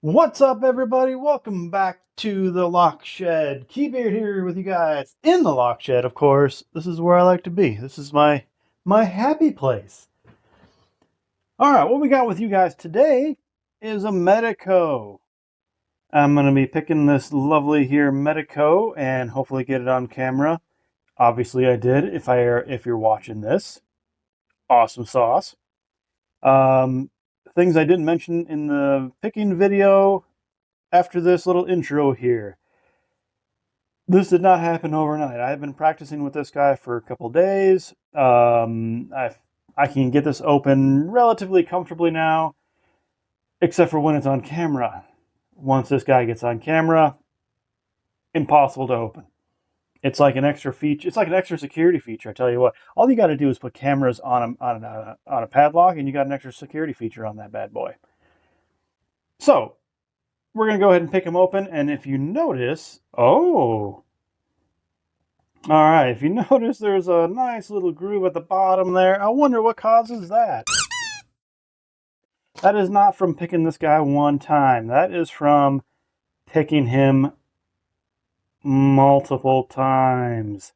What's up, everybody? Welcome back to the Lock Shed. Keybeard here with you guys in the Lock Shed, of course. This is where I like to be. This is my happy place. All right, what we got with you guys today is a Medeco. I'm going to be picking this lovely here Medeco and hopefully get it on camera. Obviously, I did. If you're watching this, awesome sauce. Things I didn't mention in the picking video after this little intro here. This did not happen overnight. I've been practicing with this guy for a couple days. I can get this open relatively comfortably now, except for when it's on camera. Once this guy gets on camera, impossible to open. It's like an extra feature. It's like an extra security feature. I tell you what, all you got to do is put cameras on a padlock, and you got an extra security feature on that bad boy. So we're gonna go ahead and pick him open, and if you notice, all right, if you notice, there's a nice little groove at the bottom there. I wonder what causes that. That is not from picking this guy one time. That is from picking him multiple times.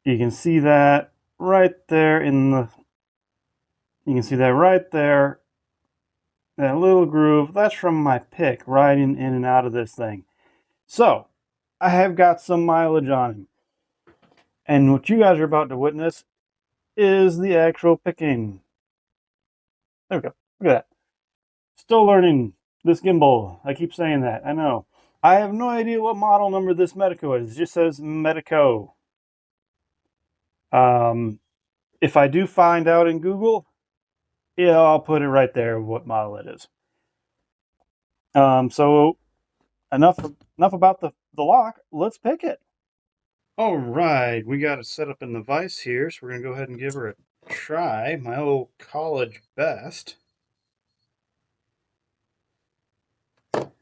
You can see that right there you can see that right there. That little groove, that's from my pick riding in and out of this thing. So, I have got some mileage on him. And what you guys are about to witness is the actual picking. There we go. Look at that. Still learning this gimbal. I keep saying that. I know. I have no idea what model number this Medeco is. It just says Medeco. If I do find out in Google, yeah, I'll put it right there what model it is. So enough about the lock. Let's pick it. All right, we got it set up in the vise here, so we're gonna go ahead and give her a try. My old college best.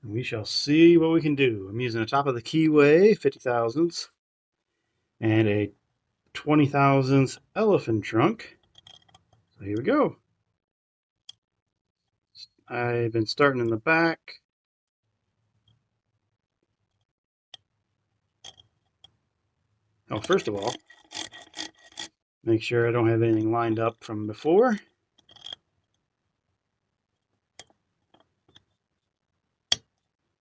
We shall see what we can do. I'm using a top of the keyway 50 thousandths and a 20 thousandths elephant trunk. So here we go. I've been starting in the back. Oh, first of all, make sure I don't have anything lined up from before.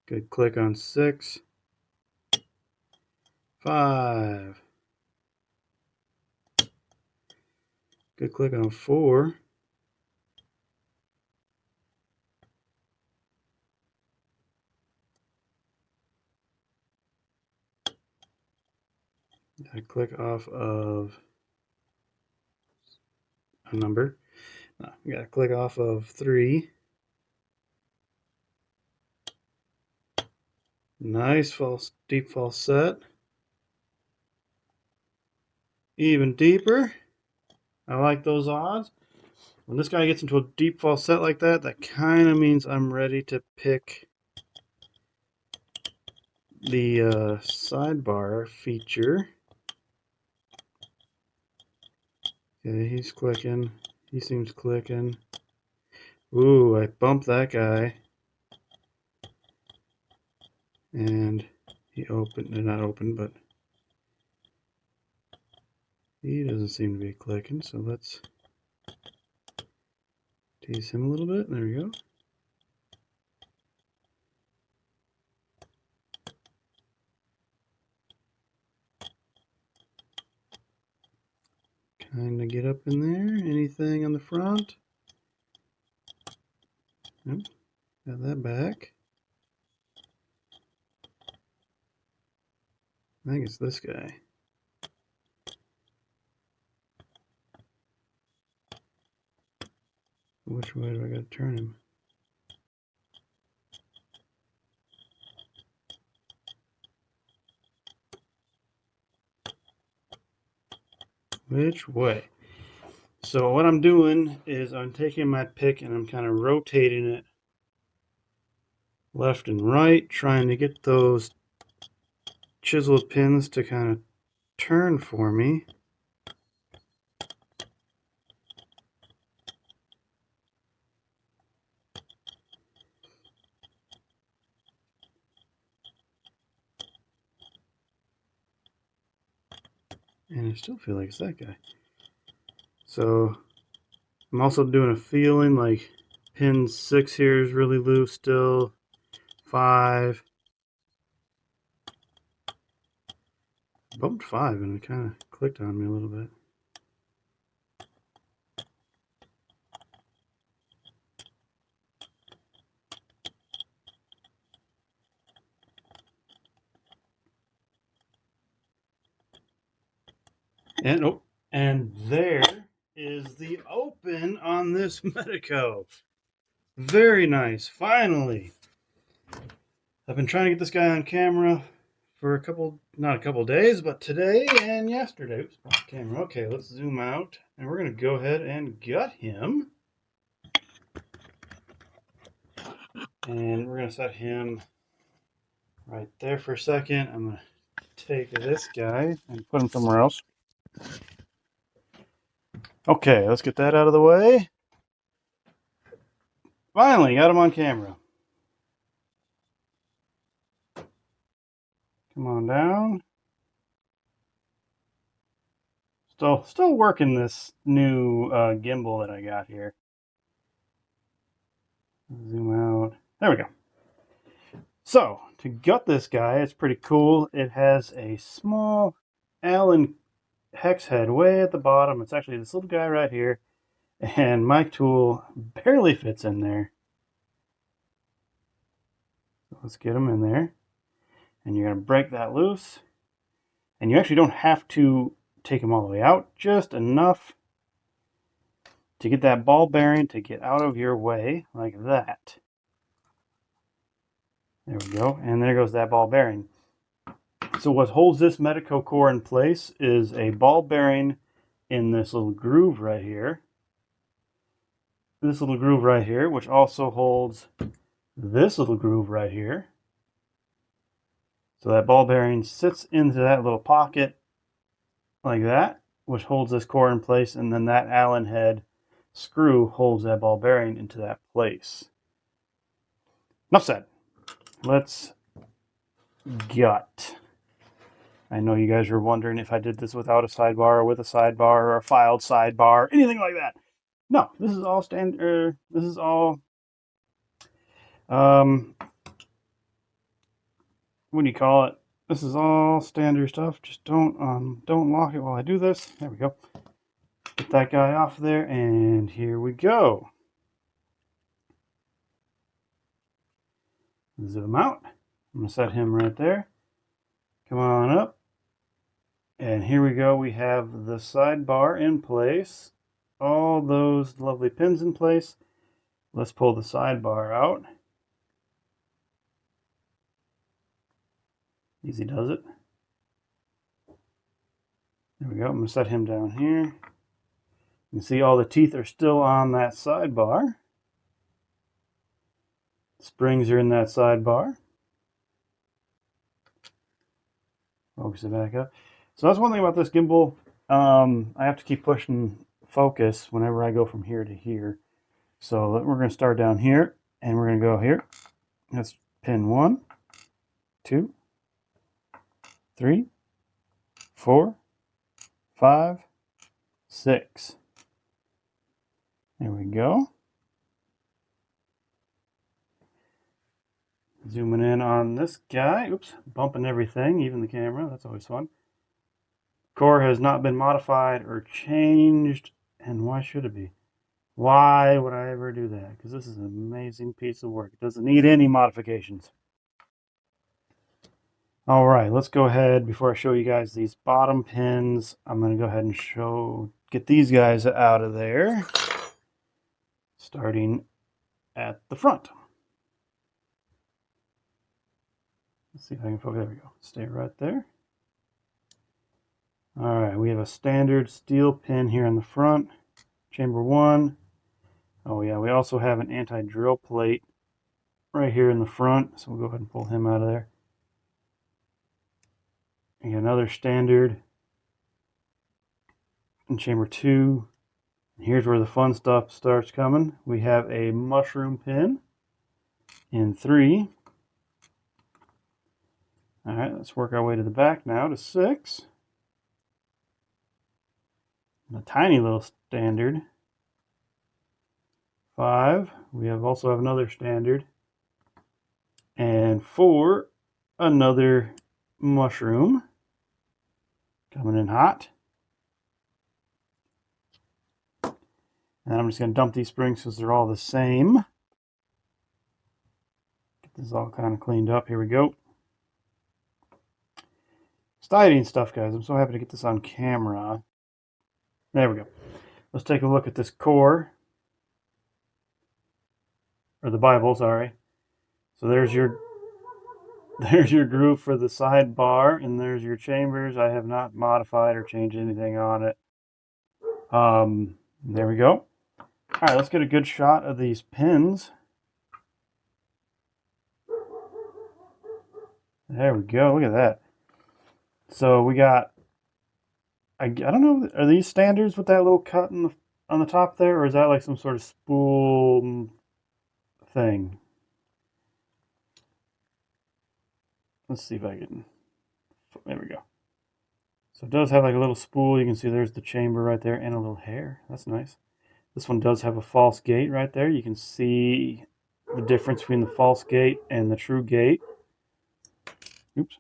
Good click on 6, 5. Good click on 4. I click off of a number. No, we gotta click off of 3. Nice false, deep falset. Even deeper. I like those odds. When this guy gets into a deep falset like that, that kind of means I'm ready to pick the sidebar feature. Okay, he's clicking. He seems clicking. Ooh, I bumped that guy. And he opened, not open, but he doesn't seem to be clicking, so let's tease him a little bit. There we go. Kind of get up in there. Anything on the front? Nope. Got that back. I think it's this guy. Which way do I got to turn him? Which way? So what I'm doing is I'm taking my pick and I'm kind of rotating it left and right, trying to get those chiseled pins to kind of turn for me. And I still feel like it's that guy. So I'm also doing a feeling like pin 6 here is really loose still. 5. Bumped 5 and it kind of clicked on me a little bit. And oh, and there is the open on this Medeco. Very nice, finally. I've been trying to get this guy on camera for not a couple days, but today and yesterday. Oops, camera. Okay, let's zoom out, and we're gonna go ahead and gut him. And we're gonna set him right there for a second. I'm gonna take this guy and put him somewhere else. Okay, let's get that out of the way. Finally, got him on camera. Come on down. Still working this new gimbal that I got here. Zoom out. There we go. So, to gut this guy, it's pretty cool. It has a small Allen hex head way at the bottom. It's actually this little guy right here. And my tool barely fits in there. So let's get him in there. And you're going to break that loose. And you actually don't have to take him all the way out. Just enough to get that ball bearing to get out of your way, like that. There we go. And there goes that ball bearing. So what holds this Medeco core in place is a ball bearing in this little groove right here. This little groove right here, which also holds this little groove right here. So that ball bearing sits into that little pocket like that, which holds this core in place, and then that Allen head screw holds that ball bearing into that place. Enough said. Let's gut. I know you guys were wondering if I did this without a sidebar or with a sidebar or a filed sidebar, anything like that. No, this is all standard. This is all what do you call it? This is all standard stuff. Just don't lock it while I do this. There we go. Get that guy off there, and here we go. Zoom out. I'm gonna set him right there. Come on up. And here we go. We have the sidebar in place. All those lovely pins in place. Let's pull the sidebar out. Easy does it. There we go. I'm going to set him down here. You can see all the teeth are still on that sidebar. Springs are in that sidebar. Focus it back up. So that's one thing about this gimbal. I have to keep pushing focus whenever I go from here to here. So we're going to start down here, and we're going to go here. That's pin 1, 2, 3, 4, 5, 6. There we go. Zooming in on this guy. Oops, bumping everything, even the camera. That's always fun. Core has not been modified or changed. And why should it be? Why would I ever do that? Because this is an amazing piece of work. It doesn't need any modifications. All right, let's go ahead. Before I show you guys these bottom pins, I'm going to go ahead and get these guys out of there. Starting at the front. Let's see if I can focus. There we go. Stay right there. All right, we have a standard steel pin here in the front. Chamber 1. Oh yeah, we also have an anti-drill plate right here in the front. So we'll go ahead and pull him out of there. And another standard in chamber 2. And here's where the fun stuff starts coming. We have a mushroom pin in 3. All right, let's work our way to the back now to 6. a tiny little standard. 5, we also have another standard. And 4, another mushroom. Coming in hot. And I'm just going to dump these springs because they're all the same. Get this all kind of cleaned up. Here we go. Exciting stuff, guys. I'm so happy to get this on camera. There we go. Let's take a look at this core. Or the Bible, sorry. So there's your groove for the sidebar, and there's your chambers. I have not modified or changed anything on it. There we go. All right, let's get a good shot of these pins. There we go. Look at that. So we got, I don't know, are these standards with that little cut on the top there, or is that like some sort of spool thing? Let's see if I can, there we go. So it does have like a little spool. You can see there's the chamber right there and a little hair. That's nice. This one does have a false gate right there. You can see the difference between the false gate and the true gate. Oops.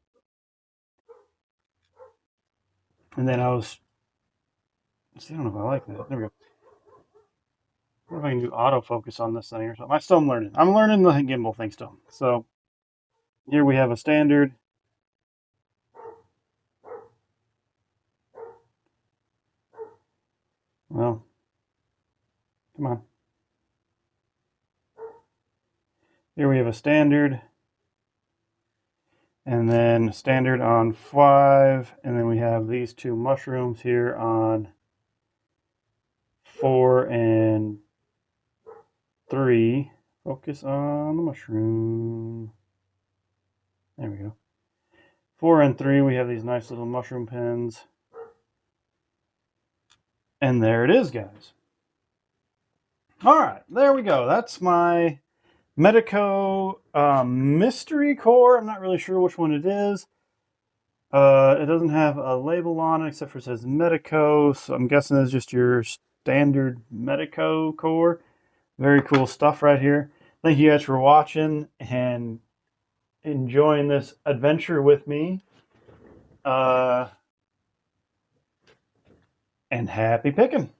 And then I don't know if I like that. There we go. I wonder if I can do autofocus on this thing or something. I'm learning. I'm learning the gimbal thing still. So here we have a standard. Well, come on. Here we have a standard. And then standard on 5. And then we have these two mushrooms here on 4 and 3. Focus on the mushroom. There we go. 4 and 3, we have these nice little mushroom pins. And there it is, guys. All right, there we go. That's my Medeco mystery core. I'm not really sure which one it is. It doesn't have a label on it except for it says Medeco, so I'm guessing it's just your standard Medeco core. Very cool stuff right here. Thank you guys for watching and enjoying this adventure with me. And happy picking.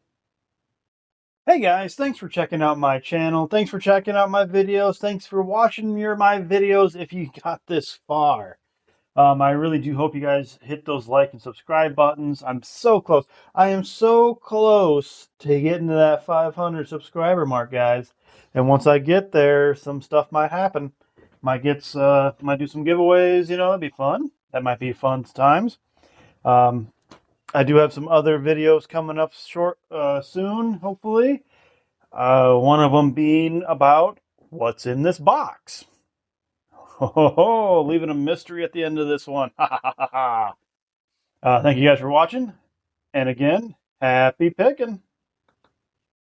Hey guys, thanks for checking out my channel. Thanks for checking out my videos. Thanks for watching my videos if you got this far. I really do hope you guys hit those like and subscribe buttons. I'm so close. I am so close to getting to that 500 subscriber mark, guys. And once I get there, some stuff might happen. Might do some giveaways, you know, that'd be fun. That might be fun times. I do have some other videos coming up soon, hopefully. One of them being about what's in this box. Leaving a mystery at the end of this one. Thank you guys for watching. And again, happy picking.